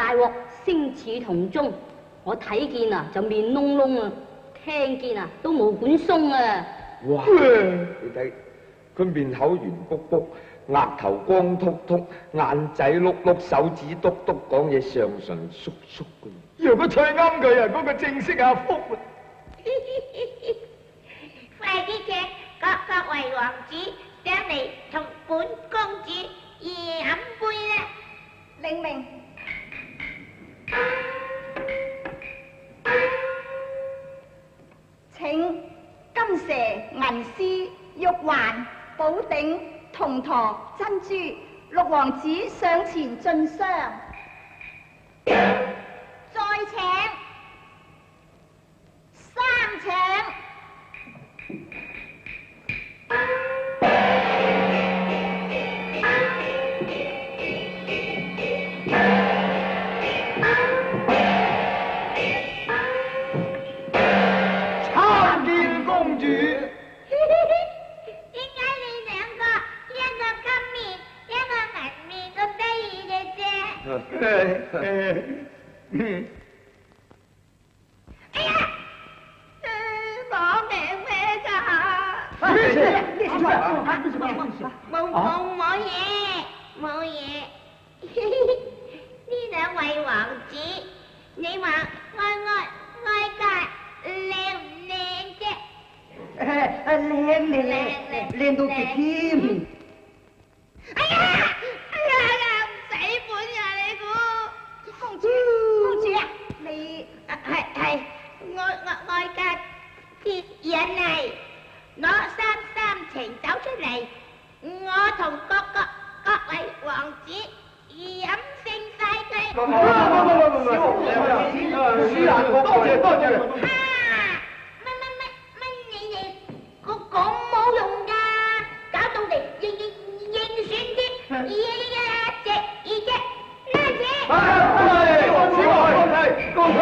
大鑊，聲似銅鐘。我睇見啊就面燶燶啊，聽見啊都毛管鬆啊！哇！你睇佢面口圓卜卜，額頭光禿禿，眼仔碌碌，手指篤篤，講嘢上唇縮縮嘅。如果娶啱佢啊，嗰個正式阿福啊！快啲請各位王子上嚟同本公主飲杯啦！領命。請金蛇、銀絲、玉環、寶鼎、銅駝、珍珠，六王子上前進香。再請三請。參見公主。點解你兩個一個金面一個銀面咁得意嘅啫？哎呀，攞命咩㗎？冇嘢，冇嘢。呢兩位王子，你話愛家靚唔靚啫？靚到極添。哎呀，唔使本呀你估？公主啊，你係愛家鐵引嚟，攞三情酒出嚟，我同各位王子飲勝晒佢。多謝。乜你哋講冇用㗎，搞到嚟應選添，一隻拉扯。公主。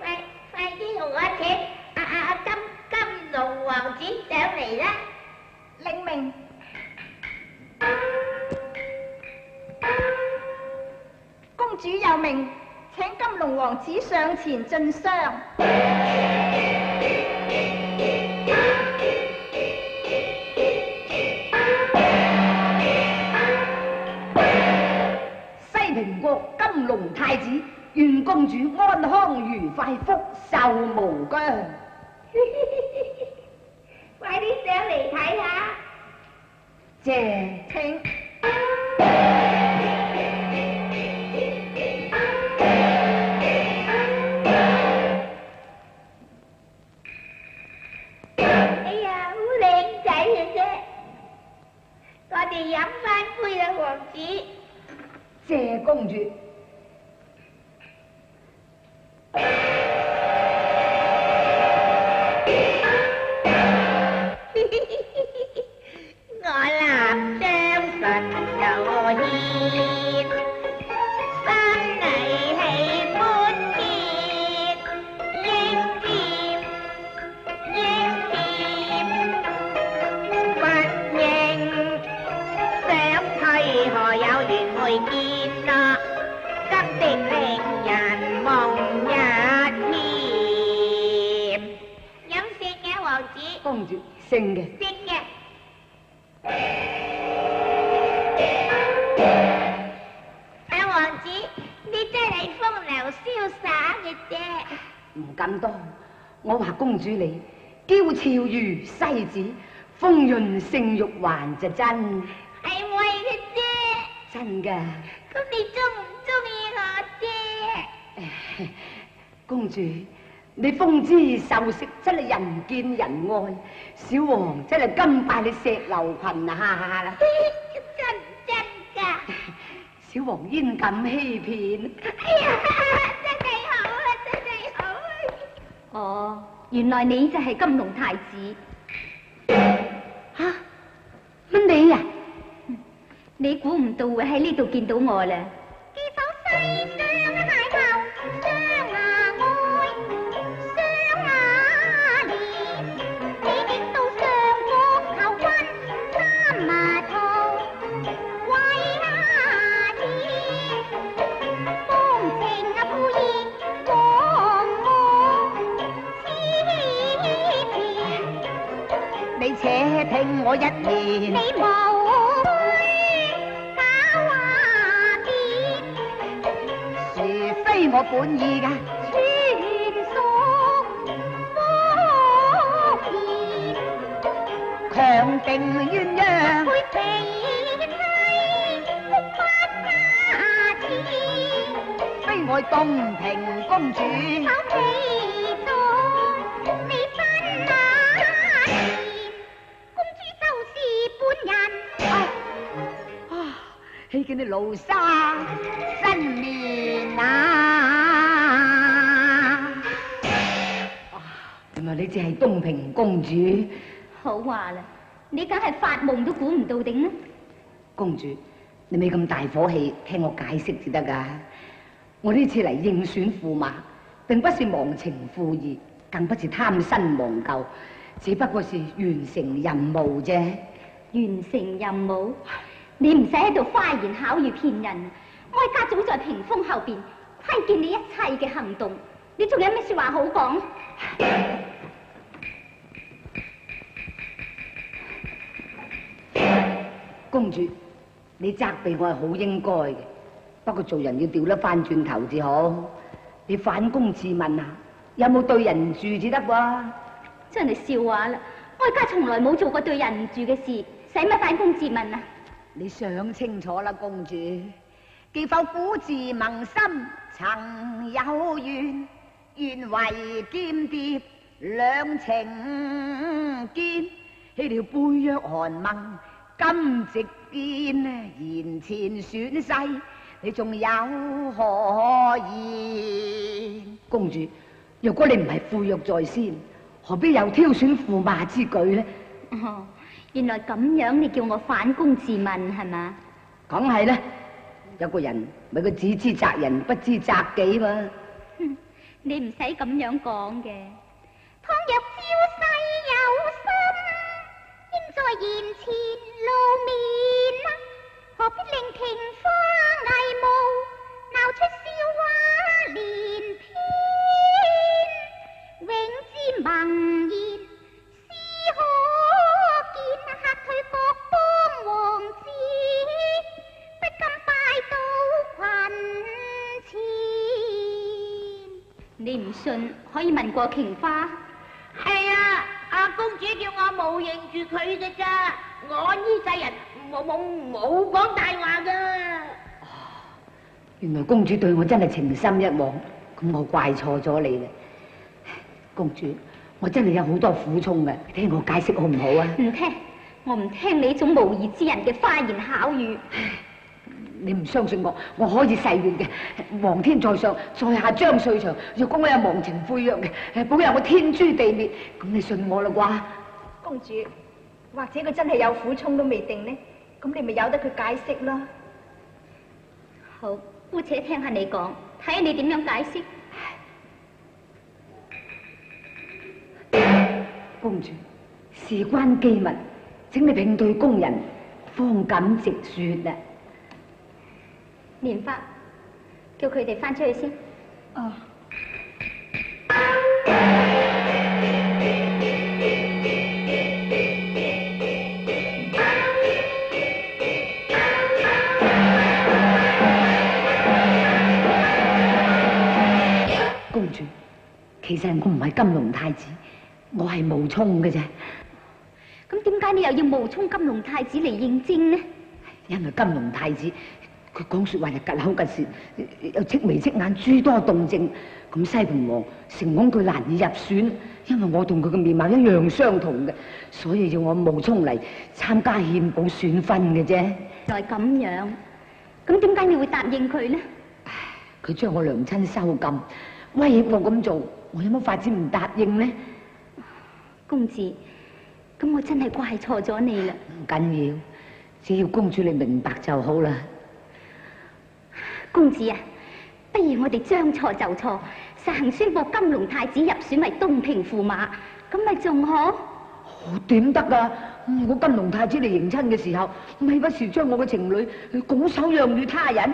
快啲同我請金龍王子上嚟啦！領命。公主有命，請金龍王子上前進香。西平國金龍太子，願公主安康愉快，福壽無疆。快啲上嚟睇下。謝。請。哎呀，好靚仔嘅啫！我哋飲翻杯啦，王子。謝公主。我立將神有獻，心裏喜歡甜，應甜不應，想退何有緣會見咯，急的令人夢一甜。飲勝嘅王子，公主勝嘅。勝嘅。阿王子，你真係風流瀟灑嘅啫。唔敢當，我話公主你嬌俏如西子，豐潤勝玉環就真。係為嘅啫。真㗎。咁你中唔中意我啫？公主，你風姿秀色真係人見人愛，小王真係甘拜你石榴裙啊！真㗎。小王焉敢欺騙？哎呀，真係好啊，真係好啊！哦，原來你就係金龍太子。吓？乜你啊？你估唔到會喺呢度見到我啦。見到西雙邂逅，雙牙愛，雙牙憐，你竟到上國求婚，三麻堂。且聽我一言。你無假話言，殊非我本意㗎。全屬謊言，強定鴛鴦，配被妻福不加錢，非我東平公主。炒皮咗你分那年，公主就是本人。希見你勞沙新面啊！原來你只係東平公主。好話啦，你梗係發夢都估唔到定啦。公主，你咪咁大火氣，聽我解釋至得㗎。我呢次嚟應選駙馬，並不是忘情負義，更不是貪新忘舊，只不過是完成任務啫。完成任務，你唔使喺度花言巧語騙人。哀家早在屏風後邊睇見你一切嘅行動，你仲有咩說話好講？公主，你責備我係好應該嘅，不過做人要掉得翻轉頭至好。你反躬自問啊，有冇對人唔住至得喎？真係笑話啦！哀家從來冇做過對人唔住嘅事，使乜反躬自問啊？你想清楚啦，公主，既否古自萌心曾有緣，願為劍蝶兩情堅，起了背約寒盟。今夕見言前選世，你仲有何言？公主，若果你唔係負約在先，何必有挑選駙馬之舉呢？哦，原來咁樣你叫我反躬自問係嘛？梗係啦，有個人咪佢只知責人不知責己嘛。你唔使咁樣講嘅。倘若招世有心，應在言前露面啊！何必令瓊花藝舞，鬧出笑話連篇？永之盟言，是可見嚇退各邦王子，不禁拜到群前。你唔信可以問過瓊花。係啊，阿公主叫我冇認住佢嘅咋，我呢世人冇講大話噶。原來公主對我真係情深一往，咁我怪錯咗你啦。公主，我真係有好多苦衷嘅，你聽我解釋好唔好啊？唔聽，我唔聽你呢種無義之人嘅花言巧語。你唔相信我，我可以誓願嘅。皇天在上，在下張瑞祥，若果我有忘情悔約嘅，保佑我天誅地滅，咁你信我啦啩？公主，或者佢真係有苦衷都未定呢，咁你咪由得佢解釋啦。好，姑且聽下你講，睇下你點樣解釋。公主，事關機密，請你聘對工人，方敢直說啦。蓮花，叫佢哋翻出去先。哦。公主，其實我唔係金龍太子，我係冒充嘅啫。咁點解你又要冒充金龍太子嚟應徵呢？因為金龍太子佢講說話就吉口吉舌，又戚眉戚眼，諸多動靜。咁西盤王成恐佢難以入選，因為我同佢嘅面貌一樣相同嘅，所以要我冒充嚟參加獻寶選婚嘅啫。就係咁樣，咁點解你會答應佢呢？佢將我娘親收禁，威脅我咁做，我有乜法子唔答應呢？公子，咁我真係怪錯咗你啦。唔緊要，只要公主你明白就好啦。公子啊，不如我哋將錯就錯，實行宣布金龍太子入選為東平駙馬，咁咪仲好？點得啊？如果金龍太子嚟迎親嘅時候，咪不是將我嘅情侶拱手讓與他人？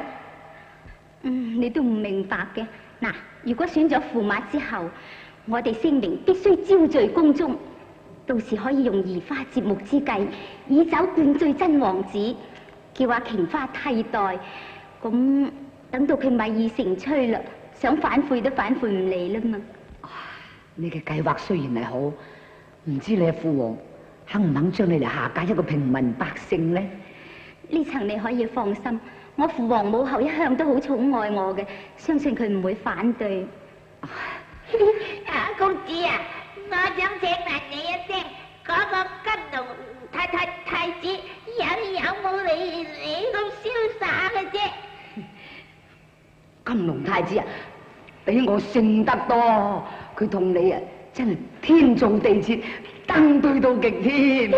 你都唔明白嘅。嗱，如果選咗駙馬之後，我哋聲明必須招聚宮中，到時可以用移花接木之計，以酒灌醉真王子，叫阿瓊花替代。咁等到佢米已成炊啦，想反悔都反悔唔嚟啦嘛。你嘅計劃雖然係好，唔知你父王肯唔肯將你嚟下嫁一個平民百姓呢？呢層你可以放心，我父王母后一向都好寵愛我嘅，相信佢唔會反對。公子啊，我想請問你一聲，嗰個金龍太子有冇你咁瀟灑嘅啫？金龍太子啊，比我勝得多，佢同你啊真係天造地設，登對到極添。